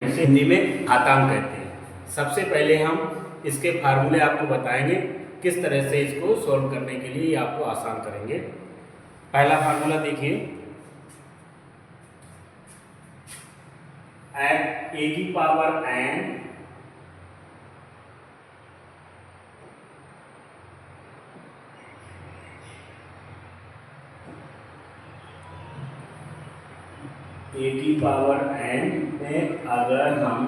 इसे हिंदी में घातांक कहते हैं। सबसे पहले हम इसके फार्मूले आपको बताएंगे, किस तरह से इसको सॉल्व करने के लिए आपको आसान करेंगे। पहला फार्मूला देखिए, ए की पावर एन ए की पावर एन में अगर हम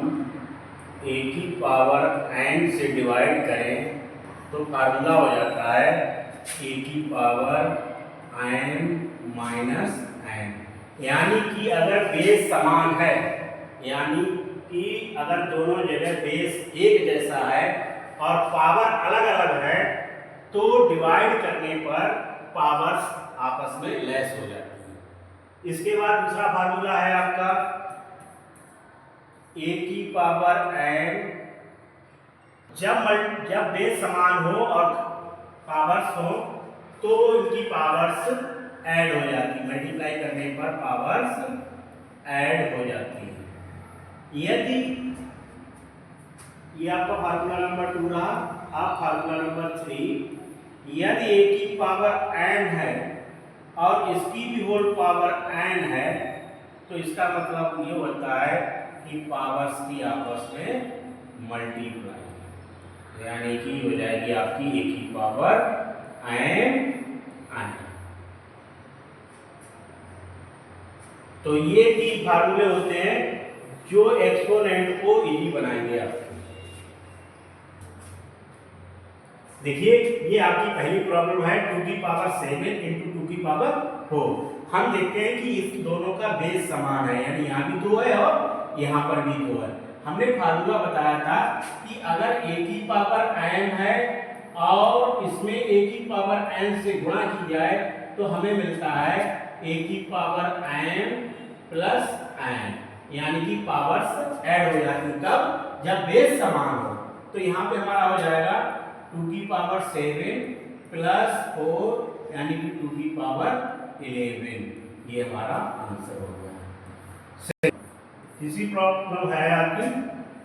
ए की पावर एन से डिवाइड करें तो फार्मूला हो जाता है ए की पावर एन माइनस एन। यानी कि अगर बेस समान है, यानी कि अगर दोनों जगह बेस एक जैसा है और पावर अलग अलग है तो डिवाइड करने पर पावर्स आपस में लेस हो जाती है। इसके बाद दूसरा फार्मूला है आपका ए की पावर एन, जब बेस समान हो और पावर्स हो तो इनकी पावर्स ऐड हो जाती है, मल्टीप्लाई करने पर पावर्स ऐड हो जाती है। यदि ये आपका फार्मूला नंबर 2 रहा। अब फार्मूला नंबर 3, यदि ए की पावर एन है और इसकी भी होल पावर एन है तो इसका मतलब ये होता है कि पावर्स की आपस में मल्टीप्लाई, यानी कि हो जाएगी आपकी ए की पावर एन एन। तो ये 3 फार्मूले होते हैं जो एक्सपोनेंट को इजी बनाएंगे आपको। देखिए, ये आपकी पहली प्रॉब्लम है 2 की पावर 7 इंटू 2 की पावर 4। हम देखते हैं कि इस दोनों का बेस समान है, यानी यहाँ भी 2 है और यहाँ पर भी 2 है। हमने फार्मूला बताया था कि अगर a की पावर n है और इसमें a की पावर n से गुणा की जाए तो हमें मिलता है a की पावर n प्लस n, यानी कि पावर्स ऐड हो जाती है। कब? जब बेस समान हो। तो यहाँ पे हमारा हो जाएगा 2 की पावर 7 प्लस 4, यानी कि 2 की पावर 11। ये हमारा आंसर हो गया। तीसरी प्रॉब्लम है आपकी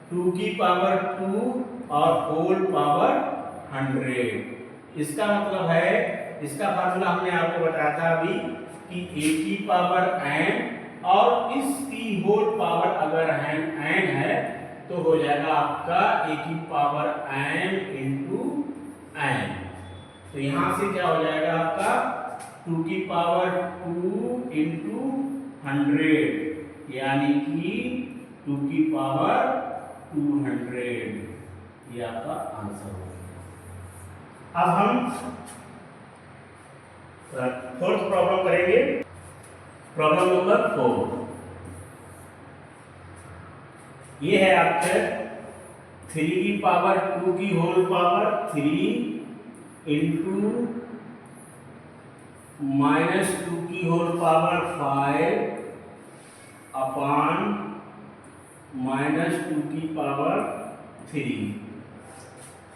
2 की पावर 2 और होल पावर 100। इसका मतलब है, इसका फार्मूला हमने आपको बताया था अभी कि a की पावर n और इसकी होल पावर अगर n है तो हो जाएगा आपका a की पावर n इंटू n। तो यहां से क्या हो जाएगा आपका 2 की पावर 2 इंटू 100, यानी कि 2 की पावर 200। ये आपका आंसर होगा। अब हम फोर्थ प्रॉब्लम करेंगे, प्रॉब्लम नंबर 4। ये है आपके 3 की पावर 2 की होल पावर 3 इंटू माइनस 2 की होल पावर 5 अपॉन माइनस 2 की पावर 3।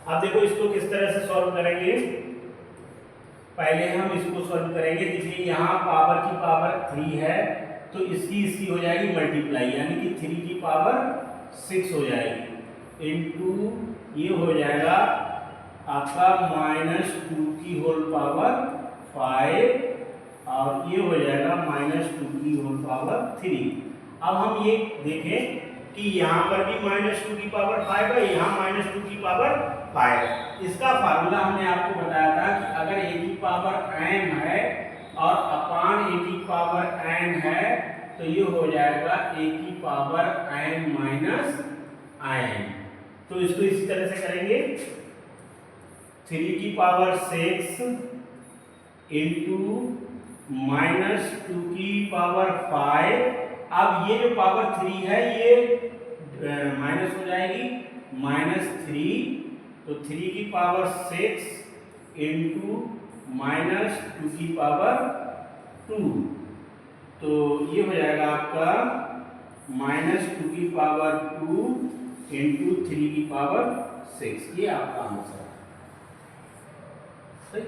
अब देखो इसको किस तरह से सॉल्व करेंगे। पहले हम इसको सॉल्व करेंगे। देखिए यहाँ पावर की पावर 3 है तो इसकी हो जाएगी मल्टीप्लाई, यानी कि 3 की पावर 6 हो जाएगी इंटू ये हो जाएगा आपका माइनस 2 की होल पावर 5 और ये हो जाएगा माइनस 2 की होल पावर 3। अब हम ये देखें कि यहाँ पर भी माइनस 2 की पावर 5 है, यहाँ माइनस 2 की पावर 5। इसका फार्मूला हमने आपको बताया था कि अगर a की पावर n है और अपान a की पावर n है तो ये हो जाएगा a की पावर n माइनस n। तो इसको इसी तरह से करेंगे 3 की पावर 6 इंटू माइनस 2 की पावर 5। अब ये जो पावर 3 है ये माइनस हो जाएगी, माइनस 3, तो 3 की पावर 6 इंटू माइनस 2 की पावर 2, तो ये हो जाएगा आपका माइनस 2 की पावर 2 इंटू 3 की पावर 6। ये आपका आंसर है।